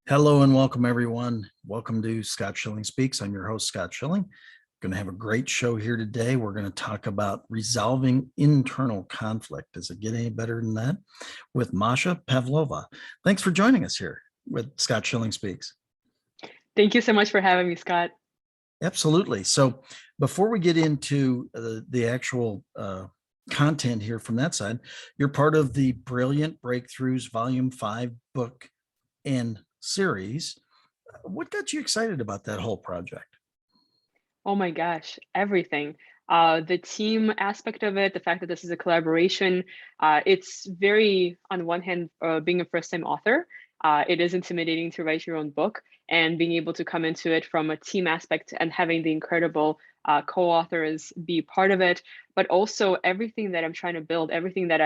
Hello and welcome, everyone. Welcome to Scott Schilling Speaks. I'm your host, Scott Schilling. Going to have a great show here today. We're going to talk about resolving internal conflict. Does it get any better than that? With Masha Pavlova. Thanks for joining us here with Scott Schilling Speaks. Thank you so much for having me, Scott. Absolutely. So before we get into the actual content here from that side, you're part of the Brilliant Breakthroughs Volume 5 book and series. What got you excited about that whole project? Oh my gosh, everything. The team aspect of it, the fact that this is a collaboration, it's very, on one hand, being a first-time author, it is intimidating to write your own book, and being able to come into it from a team aspect and having the incredible co-authors be part of it, but also everything that I'm trying to build, everything that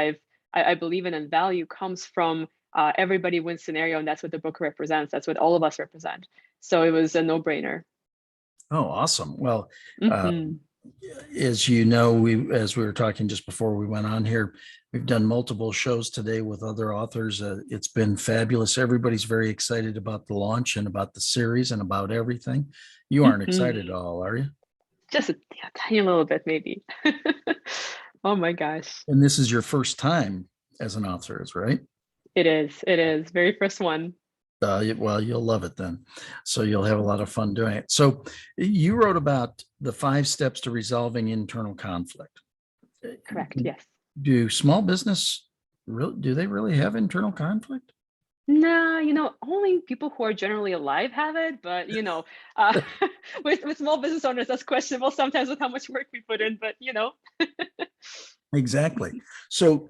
I believe in and value comes from everybody wins scenario, and that's what the book represents. That's what all of us represent. So it was a no-brainer. Oh, awesome. Well, Mhm. as you know, as we were talking just before we went on here, we've done multiple shows today with other authors. It's been fabulous. Everybody's very excited about the launch and about the series and about everything. You aren't excited at all, are you? Just a tiny little bit, maybe. Oh my gosh. And this is your first time as an author, is right? It is. It is. Very first one. Well, you'll love it then. So you'll have a lot of fun doing it. So you wrote about the 5 steps to resolving internal conflict. Correct. Yes. Do small business do they really have internal conflict? Nah, only people who are generally alive have it, but with small business owners, that's questionable sometimes with how much work we put in, but Exactly. So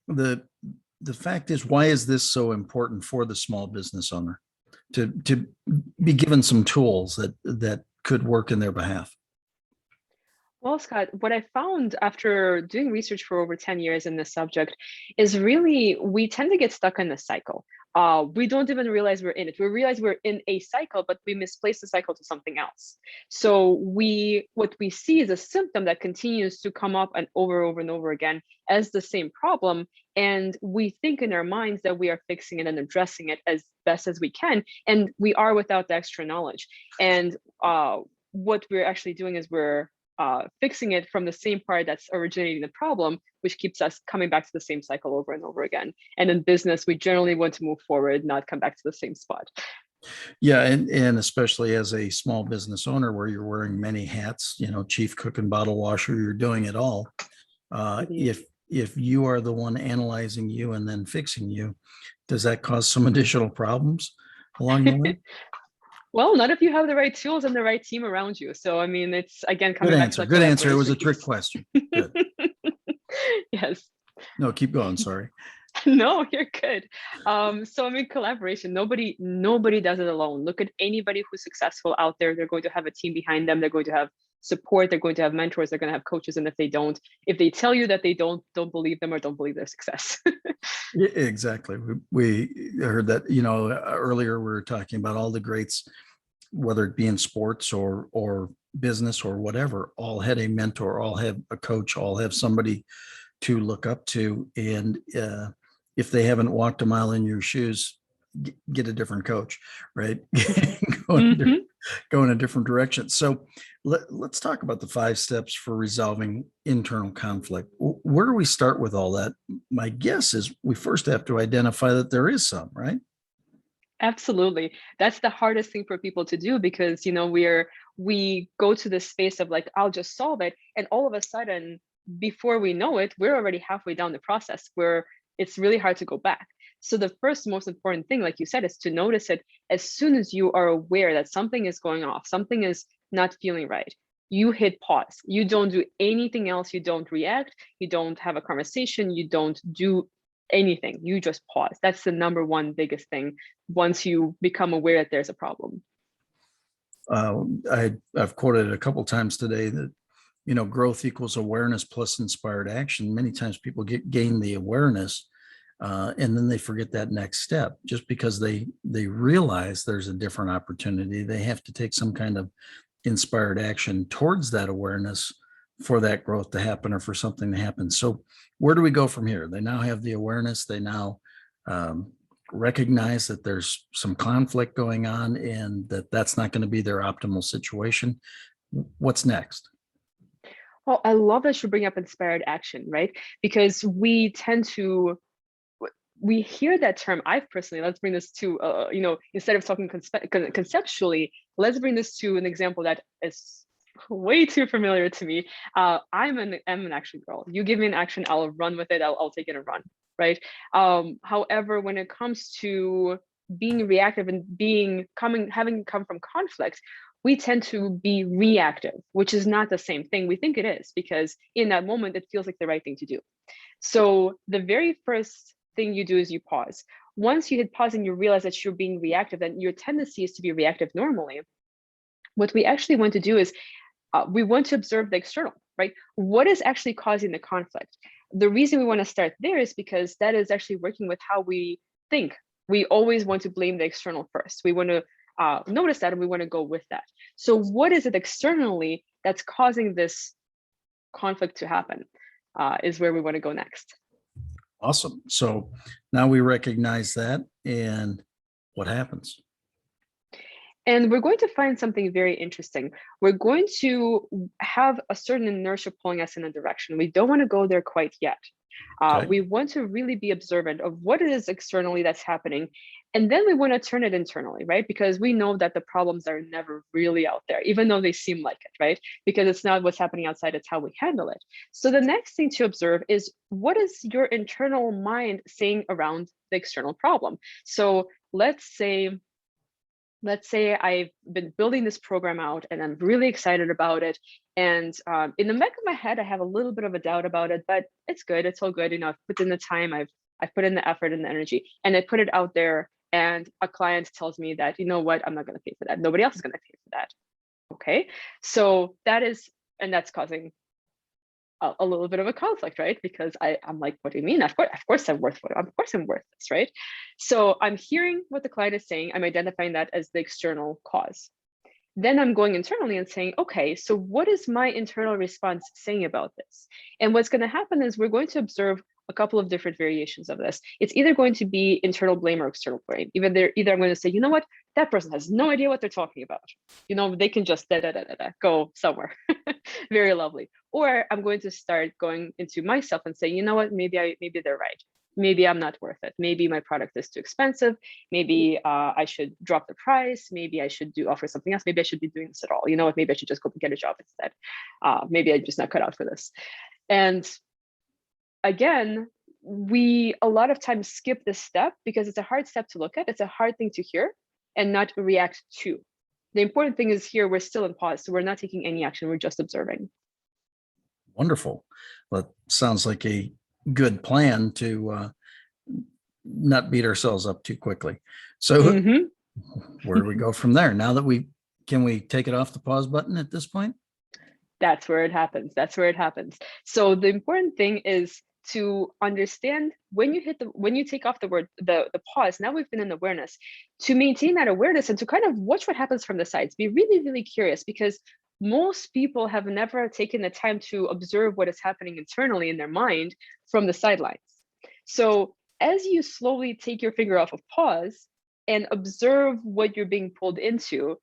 the the fact is, why is this so important for the small business owner to be given some tools that could work in their behalf? Well, Scott, what I found after doing research for over 10 years in this subject is really we tend to get stuck in the cycle. We don't even realize we're in it. We realize we're in a cycle, but we misplace the cycle to something else. So what we see is a symptom that continues to come up and over again as the same problem. And we think in our minds that we are fixing it and addressing it as best as we can. And we are without the extra knowledge. And what we're actually doing is we're fixing it from the same part that's originating the problem, which keeps us coming back to the same cycle over and over again. And in business, we generally want to move forward, not come back to the same spot. Yeah, and especially as a small business owner where you're wearing many hats, chief cook and bottle washer, you're doing it all. Indeed. If you are the one analyzing you and then fixing you, does that cause some additional problems along the way? Well, not if you have the right tools and the right team around you. So, I mean, it's again Good coming back to answer. the Good answer. It was collaboration a trick piece. question. Good. Yes. No, keep going. Sorry. No, you're good. So I mean, collaboration. Nobody does it alone. Look at anybody who's successful out there. They're going to have a team behind them. They're going to have support. They're going to have mentors. They're going to have coaches. And if they tell you that they don't believe them or don't believe their success. Exactly. We heard that, earlier we were talking about all the greats, whether it be in sports or business or whatever, all had a mentor, all have a coach, all have somebody to look up to. And if they haven't walked a mile in your shoes, get a different coach, right? Mhm. Go in a different direction. So let's talk about the 5 steps for resolving internal conflict. Where do we start with all that? My guess is we first have to identify that there is some, right? Absolutely. That's the hardest thing for people to do because, we go to this space of like, I'll just solve it. And all of a sudden, before we know it, we're already halfway down the process where it's really hard to go back. So the first most important thing, like you said, is to notice it as soon as you are aware that something is going off, something is not feeling right. You hit pause. You don't do anything else. You don't react. You don't have a conversation. You don't do anything. You just pause. That's the number one biggest thing once you become aware that there's a problem. I've quoted it a couple times today that growth equals awareness plus inspired action. Many times people gain the awareness, and then they forget that next step. Just because they realize there's a different opportunity, they have to take some kind of inspired action towards that awareness for that growth to happen or for something to happen. So where do we go from here? They now have the awareness. They now recognize that there's some conflict going on and that that's not going to be their optimal situation. What's next? Well, I love that you bring up inspired action, right? Because we tend to we hear that term. I've personally, let's bring this to instead of talking conceptually, let's bring this to an example that is way too familiar to me. I'm an action girl. You give me an action, I'll run with it. I'll take it and run, right? However, when it comes to being reactive and having come from conflict, we tend to be reactive, which is not the same thing. We think it is because in that moment it feels like the right thing to do. So the very first thing you do is you pause. Once you hit pause and you realize that you're being reactive, then your tendency is to be reactive normally. What we actually want to do is we want to observe the external, right? What is actually causing the conflict? The reason we want to start there is because that is actually working with how we think. We always want to blame the external first. We want to notice that and we want to go with that. So what is it externally that's causing this conflict to happen is where we want to go next. Awesome. So now we recognize that, and what happens? And we're going to find something very interesting. We're going to have a certain inertia pulling us in a direction. We don't want to go there quite yet. Okay. We want to really be observant of what it is externally that's happening. And then we want to turn it internally, right? Because we know that the problems are never really out there, even though they seem like it, right? Because it's not what's happening outside, it's how we handle it. So the next thing to observe is what is your internal mind saying around the external problem? So let's say I've been building this program out and I'm really excited about it. And in the back of my head, I have a little bit of a doubt about it, but it's good. It's all good. I've put in the time, I've put in the effort and the energy, and I put it out there. And a client tells me that, you know what, I'm not going to pay for that. Nobody else is going to pay for that. Okay. So that's causing a little bit of a conflict, right? Because I'm like, what do you mean? Of course I'm worth what? Of course I'm worth this, right? So I'm hearing what the client is saying. I'm identifying that as the external cause. Then I'm going internally and saying, okay, so what is my internal response saying about this? And what's going to happen is we're going to observe a couple of different variations of this. It's either going to be internal blame or external blame. Either I'm going to say, you know what, that person has no idea what they're talking about. They can just go somewhere. Very lovely. Or I'm going to start going into myself and say, you know what, maybe they're right. Maybe I'm not worth it. Maybe my product is too expensive. Maybe I should drop the price. Maybe I should offer something else. Maybe I should be doing this at all. You know what? Maybe I should just go get a job instead. Maybe I'm just not cut out for this. And again, we a lot of times skip this step because it's a hard step to look at. It's a hard thing to hear and not react to. The important thing is here, we're still in pause. So we're not taking any action. We're just observing. Wonderful. Well, it sounds like a good plan to not beat ourselves up too quickly. So where do we go from there? Now that can we take it off the pause button at this point? That's where it happens. So the important thing is to understand when you take off the pause. Now we've been in awareness, to maintain that awareness and to kind of watch what happens from the sides. Be really, really curious, because most people have never taken the time to observe what is happening internally in their mind from the sidelines. So as you slowly take your finger off of pause and observe what you're being pulled into,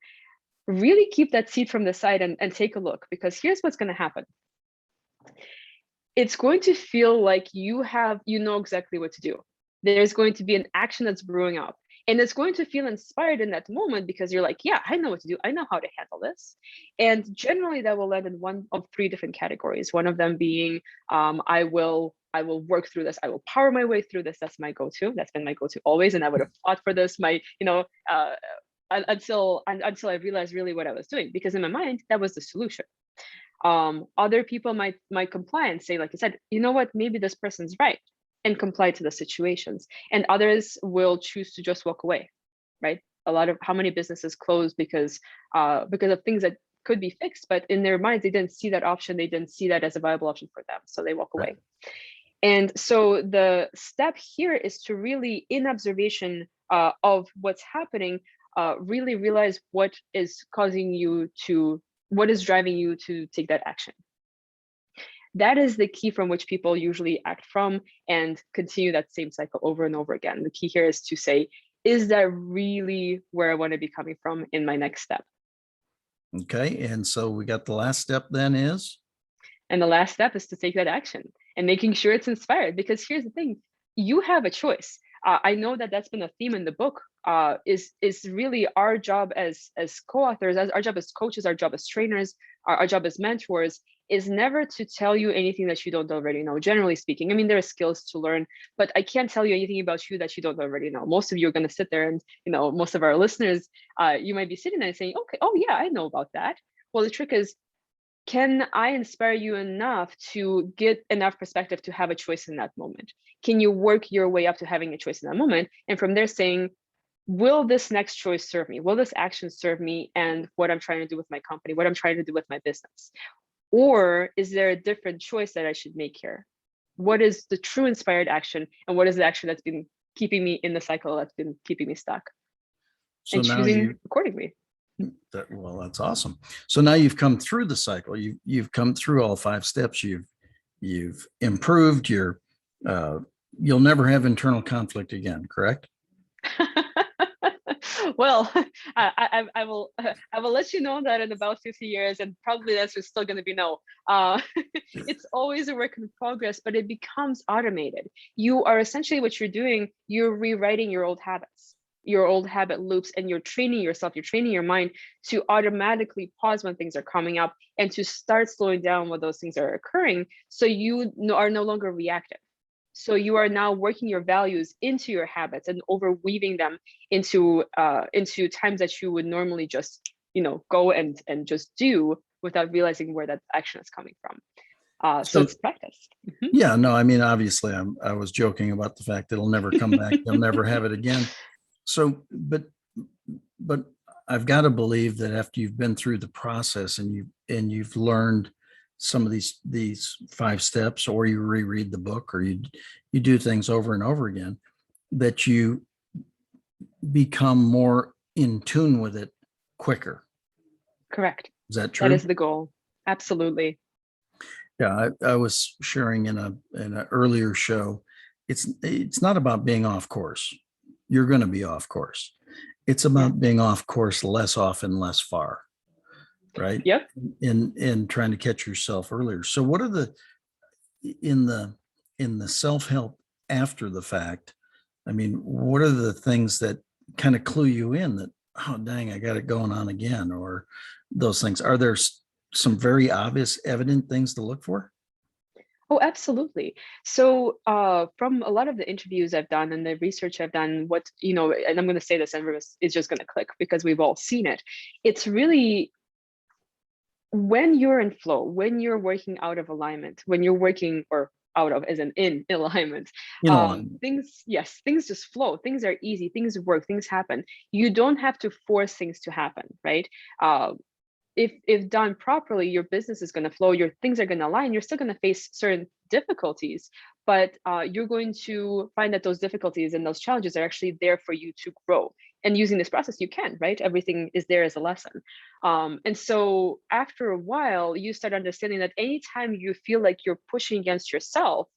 really keep that seat from the side and take a look, because here's what's going to happen. It's going to feel like you know exactly what to do. There's going to be an action that's brewing up. And it's going to feel inspired in that moment because you're like, yeah, I know what to do. I know how to handle this. And generally that will land in one of three different categories. One of them being, I will work through this. I will power my way through this. That's my go-to. That's been my go-to always. And I would have fought for this, until I realized really what I was doing, because in my mind, that was the solution. Other people might comply and say, like I said, you know what, maybe this person's right, and comply to the situations. And others will choose to just walk away, right? A lot of how many businesses close because of things that could be fixed, but in their minds, they didn't see that option. They didn't see that as a viable option for them. So they walk away. And so the step here is to really, in observation of what's happening, really realize what is driving you to take that action. That is the key from which people usually act from and continue that same cycle over and over again. The key here is to say, is that really where I want to be coming from in my next step? Okay. And so we got the last step then is, And the last step is to take that action and making sure it's inspired. Because here's the thing, you have a choice. I know that that's been a theme in the book. Is really our job as co-authors, as our job as coaches, our job as trainers, our job as mentors is never to tell you anything that you don't already know. Generally speaking, I mean, there are skills to learn, but I can't tell you anything about you that you don't already know. Most of you are going to sit there, and most of our listeners, you might be sitting there and saying, "Okay, oh yeah, I know about that." Well, the trick is, can I inspire you enough to get enough perspective to have a choice in that moment? Can you work your way up to having a choice in that moment? And from there saying, will this next choice serve me? Will this action serve me and what I'm trying to do with my company, what I'm trying to do with my business? Or is there a different choice that I should make here? What is the true inspired action? And what is the action that's been keeping me in the cycle, that's been keeping me stuck? so And now choosing accordingly. well, that's awesome. So now you've come through the cycle. You've come through all 5 steps. You've improved your, uh, you'll never have internal conflict again, correct? Well, I will let you know that in about 50 years, and probably the answer is still going to be no. It's always a work in progress, but it becomes automated. You are essentially, what you're doing, you're rewriting your old habits, your old habit loops, and you're training yourself, you're training your mind to automatically pause when things are coming up and to start slowing down when those things are occurring, so you are no longer reactive. So you are now working your values into your habits and overweaving them into times that you would normally just go and just do without realizing where that action is coming from. So So it's practice. Mhm. yeah, no, I mean, obviously I was joking about the fact that it'll never come back. They'll never have it again. So, but I've got to believe that after you've been through the process and you've learned some of these 5 steps, or you reread the book, or you do things over and over again, that you become more in tune with it quicker. Correct. Is that That true? is the goal. Absolutely. Yeah, I was sharing in an earlier show. It's not about being off course. You're going to be off course. It's Yeah. about being off course less often, less far, right? Yep. In trying to catch yourself earlier. So what are the in the in the self-help after the fact? I mean, what are the things that kind of clue you in that, oh dang, I got it going on again, or those things? Are there some very obvious, evident things to look for? Oh, absolutely. So, from a lot of the interviews I've done and the research I've done, and I'm going to say this, and it's just going to click because we've all seen it. It's really when you're in flow, when you're working out of alignment, when you're working, or out of as in alignment, In alignment. things just flow, things are easy, things work, things happen. You don't have to force things to happen, right? uh, if done properly, your business is going to flow, your things are going to align. You're still going to face certain difficulties, but you're going to find that those difficulties and those challenges are actually there for you to grow. And using this process, you can, right? Everything is there as a lesson. And so after a while, you start understanding that anytime you feel like you're pushing against yourself,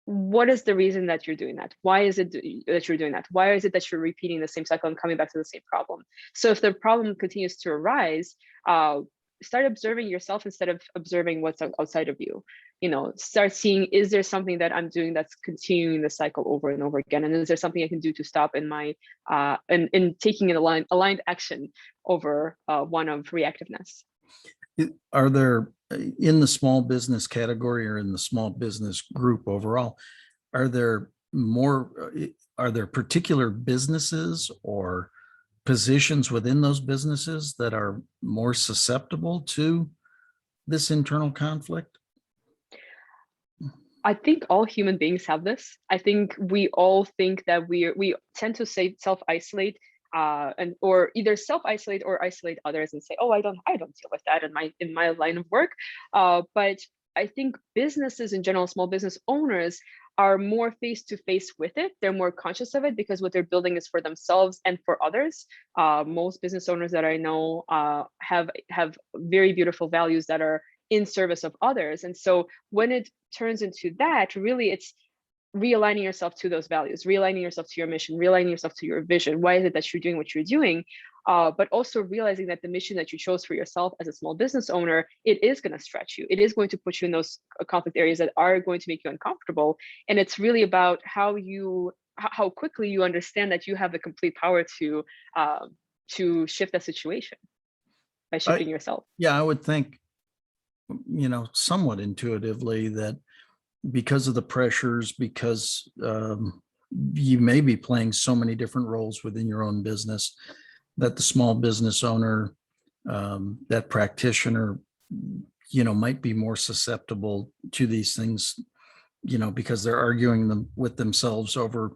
what is the reason that you're doing that? Why is it that you're doing that? Why is it that you're repeating the same cycle and coming back to the same problem? So if the problem continues to arise, start observing yourself instead of observing what's outside of you. Start seeing, is there something that I'm doing that's continuing the cycle over and over again? And is there something I can do to stop in my in taking an aligned action over one of reactiveness? Are there, in the small business category or in the small business group overall, are there more, are there particular businesses or positions within those businesses that are more susceptible to this internal conflict? I think all human beings have this. I think we all think that we tend to say self-isolate, and or either self-isolate or isolate others and say, "Oh, I don't deal with that in my line of work." But I think businesses in general, small business owners, are more face to face with it. They're more conscious of it because what they're building is for themselves and for others. Most business owners that I know have very beautiful values that are in service of others. And so when it turns into that, really it's realigning yourself to those values, realigning yourself to your mission, realigning yourself to your vision. Why is it that you're doing what you're doing? But also realizing that the mission that you chose for yourself as a small business owner, it is going to stretch you. It is going to put you in those conflict areas that are going to make you uncomfortable. And it's really about how quickly you understand that you have the complete power to shift that situation by shifting yourself. Yeah, I would think, somewhat intuitively that because of the pressures, because you may be playing so many different roles within your own business, that the small business owner, that practitioner, might be more susceptible to these things, because they're arguing them with themselves over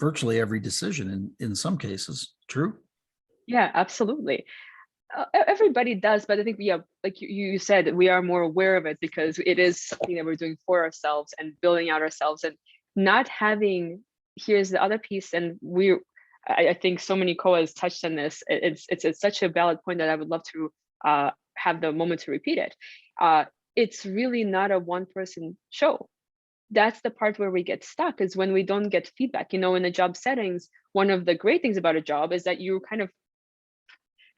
virtually every decision in some cases. True? Yeah, absolutely. Everybody does, but I think, yeah, like you said, we are more aware of it because it is something that we're doing for ourselves and building out ourselves, and not having, here's the other piece. And I think so many COAs touched on this. It's such a valid point that I would love to have the moment to repeat it. It's really not a one person show. That's the part where we get stuck, is when we don't get feedback. In the job settings, one of the great things about a job is that you kind of,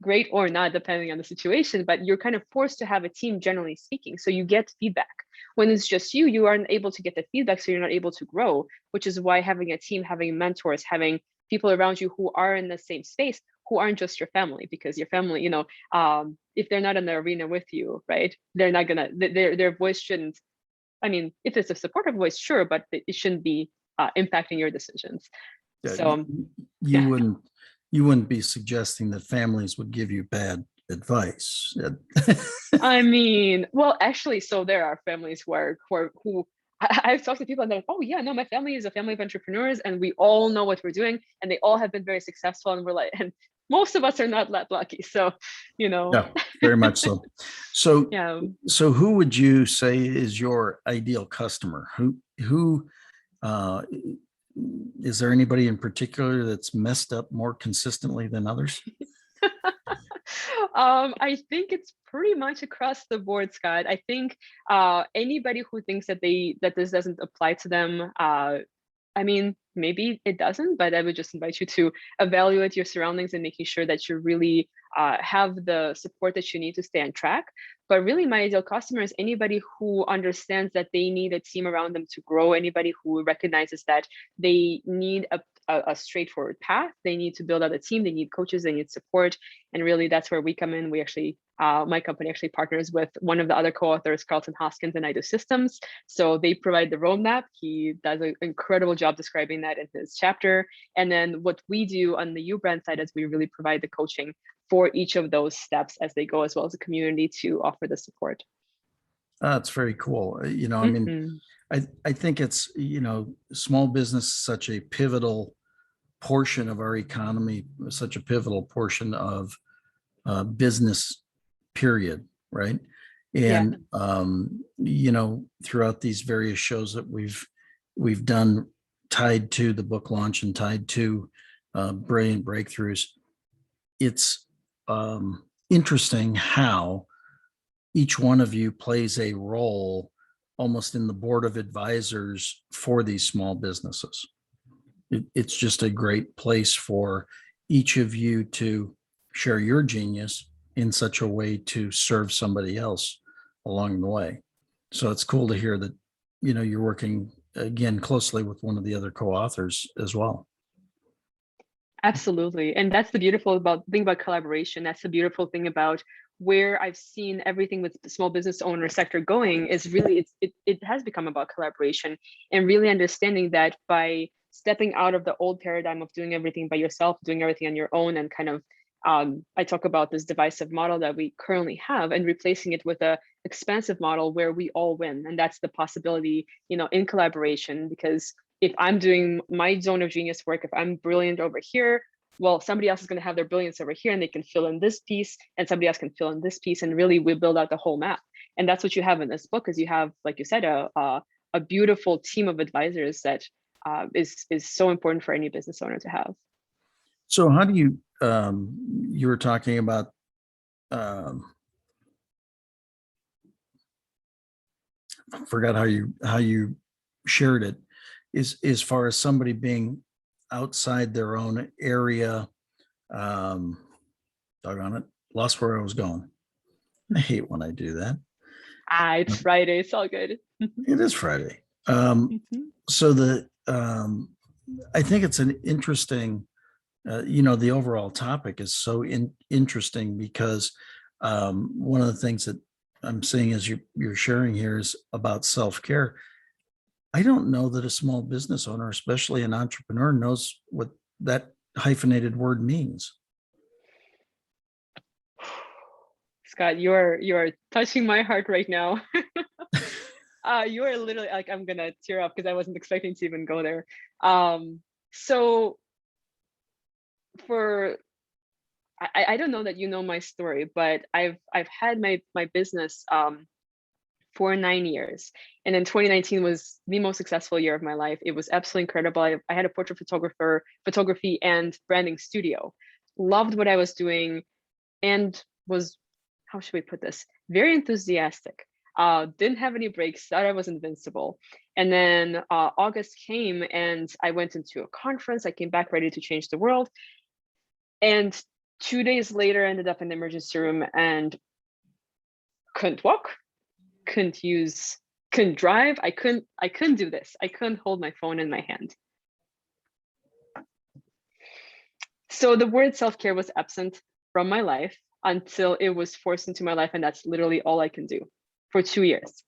great or not, depending on the situation, but you're kind of forced to have a team, generally speaking. So you get feedback. When it's just you aren't able to get the feedback, so you're not able to grow, which is why having a team, having mentors, having people around you who are in the same space, who aren't just your family, because your family, if they're not in the arena with you, right, they're not gonna, their voice shouldn't, I mean, if it's a supportive voice, sure, but it shouldn't be impacting your decisions. Yeah, So you yeah. wouldn't be suggesting that families would give you bad advice. I mean, well, actually, so there are families who I've talked to people and they're like, oh yeah, no, my family is a family of entrepreneurs and we all know what we're doing and they all have been very successful, and we're like, and most of us are not that lucky. So, Yeah, very much so. So, yeah. so who would you say is your ideal customer? Who uh, is there anybody in particular that's messed up more consistently than others? I think it's pretty much across the board, Scott. I think anybody who thinks that this doesn't apply to them, I mean, maybe it doesn't, but I would just invite you to evaluate your surroundings and making sure that you really have the support that you need to stay on track. But really, my ideal customer is anybody who understands that they need a team around them to grow, anybody who recognizes that they need a straightforward path. They need to build out a team, they need coaches, they need support. And really, that's where we come in. We actually, my company actually partners with one of the other co-authors, Carlton Hoskins, and I Do Systems. So they provide the roadmap. He does an incredible job describing that in his chapter. And then what we do on the U brand side is we really provide the coaching for each of those steps as they go, as well as a community to offer the support. That's very cool. I mean, Mhm. I think it's, small business is such a pivotal portion of our economy, such a pivotal portion of business, period, right? Yeah. And throughout these various shows that we've done tied to the book launch and tied to brilliant breakthroughs, it's interesting how each one of you plays a role almost in the board of advisors for these small businesses. It's just a great place for each of you to share your genius in such a way to serve somebody else along the way. So it's cool to hear that, you're working again closely with one of the other co-authors as well. Absolutely. And that's the beautiful thing about collaboration. That's the beautiful thing about where I've seen everything with the small business owner sector going, is really it has become about collaboration and really understanding that by stepping out of the old paradigm of doing everything by yourself, doing everything on your own, and kind of I talk about this divisive model that we currently have and replacing it with a expansive model where we all win. And that's the possibility, in collaboration, because if I'm doing my zone of genius work, if I'm brilliant over here, well, somebody else is going to have their brilliance over here and they can fill in this piece, and somebody else can fill in this piece. And really, we build out the whole map. And that's what you have in this book, is you have, like you said, a beautiful team of advisors that is so important for any business owner to have. So how do you were talking about, um, forgot how you shared it, is as far as somebody being outside their own area. um Doggone it, lost where I was going. I hate when I do that. It's Friday. It's all good. It is Friday. So I think it's an interesting, the overall topic is so interesting because one of the things that I'm seeing as you're sharing here is about self-care. I don't know that a small business owner, especially an entrepreneur, knows what that hyphenated word means. Scott, you're touching my heart right now. You are literally like, I'm gonna tear up because I wasn't expecting to even go there. So for I don't know that you know my story, but I've had my business for 9 years, and then 2019 was the most successful year of my life. It was absolutely incredible. I had a portrait photography and branding studio. Loved what I was doing, and was, how should we put this, very enthusiastic. Didn't have any breaks, thought I was invincible. And then August came and I went into a conference. I came back ready to change the world. And 2 days later, ended up in the emergency room and couldn't walk, couldn't drive. I couldn't do this. I couldn't hold my phone in my hand. So the word self-care was absent from my life until it was forced into my life. And that's literally all I can do for 2 years.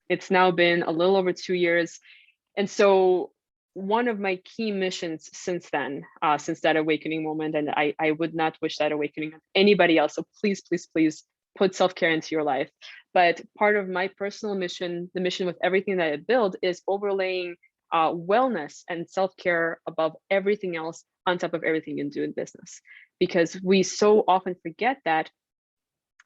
It's now been a little over 2 years. And so one of my key missions since then, since that awakening moment, and I would not wish that awakening on anybody else. So please, please, please put self-care into your life. But part of my personal mission, the mission with everything that I build, is overlaying wellness and self-care above everything else, on top of everything you do in business. Because we so often forget that.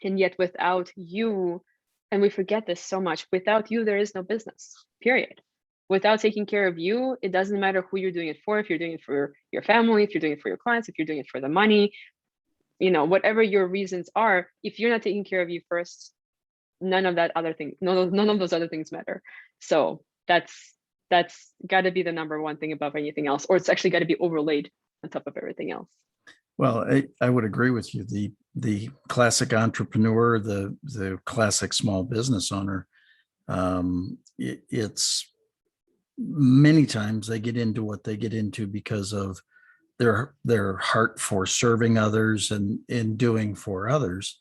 And yet without you, and we forget this so much, without you, there is no business, period. Without taking care of you, it doesn't matter who you're doing it for. If you're doing it for your family, if you're doing it for your clients, if you're doing it for the money, whatever your reasons are, if you're not taking care of you first, none of those other things matter. So that's got to be the number one thing above anything else, or it's actually got to be overlaid on top of everything else. Well, I would agree with you. The classic entrepreneur, the classic small business owner, it's many times they get into what they get into because of their heart for serving others and in doing for others,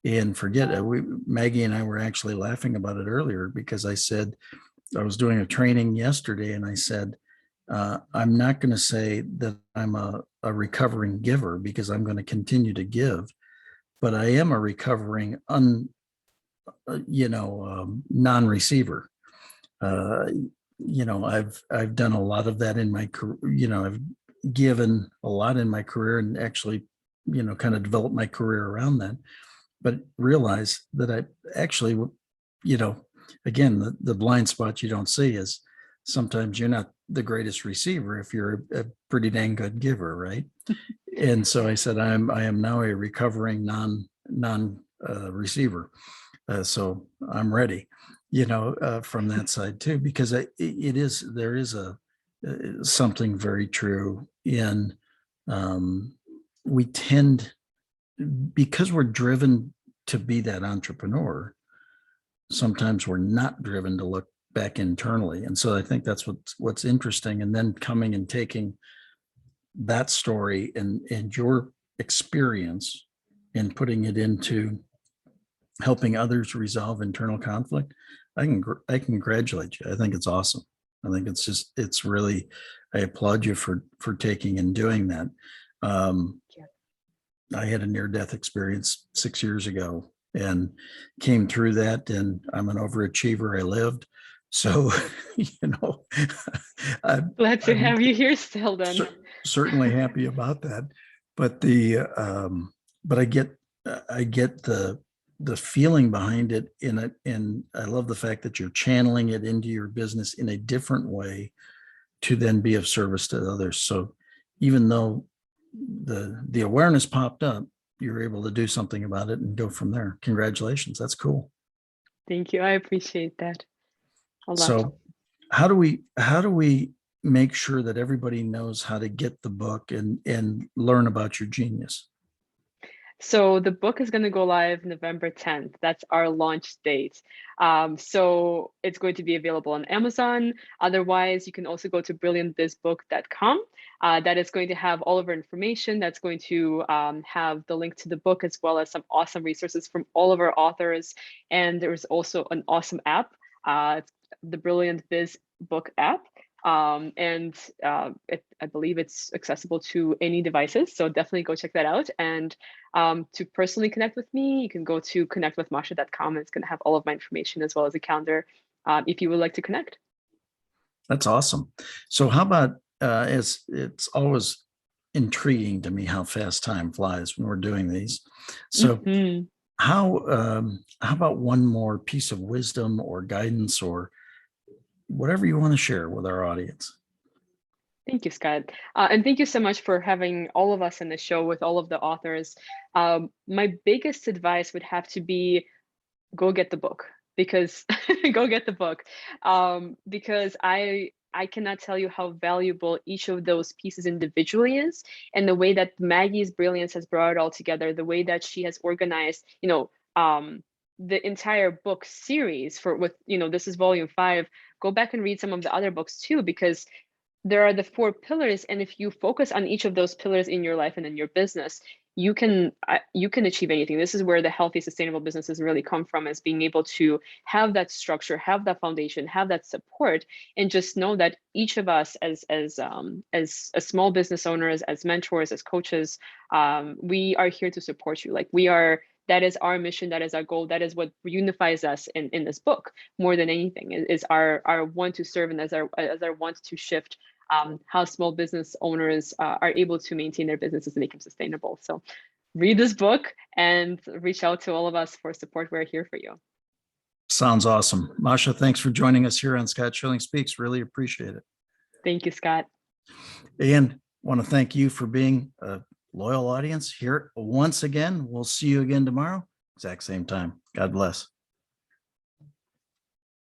and forget it. Maggie and I were actually laughing about it earlier because I said I was doing a training yesterday, and I said, I'm not going to say that I'm a recovering giver because I'm going to continue to give, but I am a recovering non-receiver. I've done a lot of that in my career. I've given a lot in my career and actually, kind of developed my career around that, but realize that I actually, again, the blind spot you don't see is sometimes you're not the greatest receiver if you're a pretty dang good giver, right? And so I said, I am now a recovering non receiver. So I'm ready, from that side too, because there is something very true in, we tend, because we're driven to be that entrepreneur, sometimes we're not driven to look back internally. And so I think that's what's interesting. And then coming and taking that story and your experience and putting it into helping others resolve internal conflict, I congratulate you. I think it's awesome. I think it's really, I applaud you for taking and doing that. I had a near-death experience 6 years ago and came through that, and I'm an overachiever. I lived. So, I'm Glad to have you here still then. Certainly happy about that. But but I get the feeling behind it and I love the fact that you're channeling it into your business in a different way to then be of service to others. So even though the awareness popped up, you're able to do something about it and go from there. Congratulations. That's cool. Thank you. I appreciate that. I'll love to. So how do we make sure that everybody knows how to get the book and learn about your genius? So the book is going to go live November 10th. That's our launch date. So it's going to be available on Amazon. Otherwise, you can also go to brilliantbizbook.com. That is going to have all of our information. That's going to have the link to the book as well as some awesome resources from all of our authors. And there's also an awesome app. It's the Brilliant Biz Book app. I believe it's accessible to any devices. So definitely go check that out. And to personally connect with me, you can go to connectwithmasha.com. It's going to have all of my information as well as a calendar if you would like to connect. That's awesome. So how about it's always intriguing to me how fast time flies when we're doing these. So Mhm. how about one more piece of wisdom or guidance or whatever you want to share with our audience? Thank you, Scott. And thank you so much for having all of us in the show with all of the authors. My biggest advice would have to be go get the book because go get the book because I cannot tell you how valuable each of those pieces individually is, and the way that Maggie's brilliance has brought it all together, the way that she has organized, the entire book series for with, this is volume 5. Go back and read some of the other books too, because there are the 4 pillars, and if you focus on each of those pillars in your life and in your business, you can achieve anything. This is where the healthy sustainable businesses really come from, is being able to have that structure, have that foundation, have that support, and just know that each of us as small business owners, as mentors, as coaches, we are here to support you. Like, we are, that is our mission, that is our goal, that is what unifies us in this book more than anything, is our want to serve, and as our want to shift how small business owners are able to maintain their businesses and make them sustainable. So read this book and reach out to all of us for support. We're here for you. Sounds awesome. Masha, thanks for joining us here on Scott Schilling Speaks. Really appreciate it. Thank you, Scott. And want to thank you for being a loyal audience here once again. We'll see you again tomorrow, exact same time. God bless.